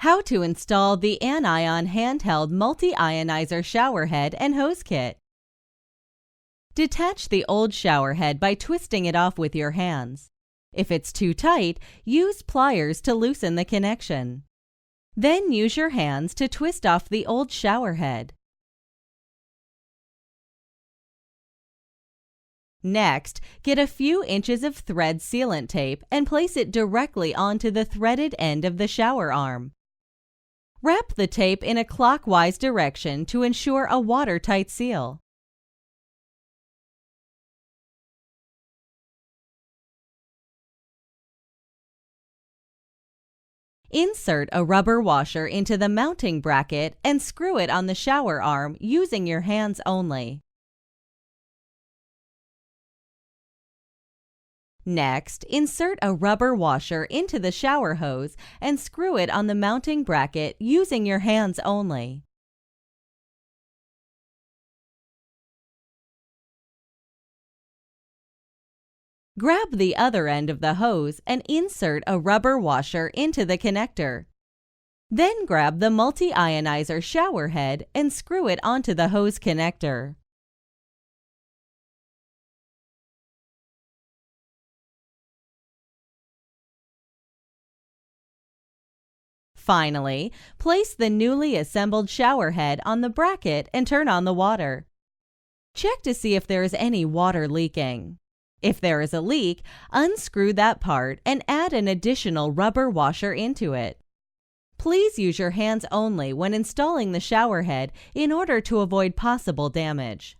How to install the ArirangION handheld multi-ionizer shower head and hose kit. Detach the old shower head by twisting it off with your hands. If it's too tight, use pliers to loosen the connection. Then use your hands to twist off the old shower head. Next, get a few inches of thread sealant tape and place it directly onto the threaded end of the shower arm. Wrap the tape in a clockwise direction to ensure a watertight seal. Insert a rubber washer into the mounting bracket and screw it on the shower arm using your hands only. Next, insert a rubber washer into the shower hose and screw it on the mounting bracket using your hands only. Grab the other end of the hose and insert a rubber washer into the connector. Then grab the multi-ionizer shower head and screw it onto the hose connector. Finally, place the newly assembled shower head on the bracket and turn on the water. Check to see if there is any water leaking. If there is a leak, unscrew that part and add an additional rubber washer into it. Please use your hands only when installing the shower head in order to avoid possible damage.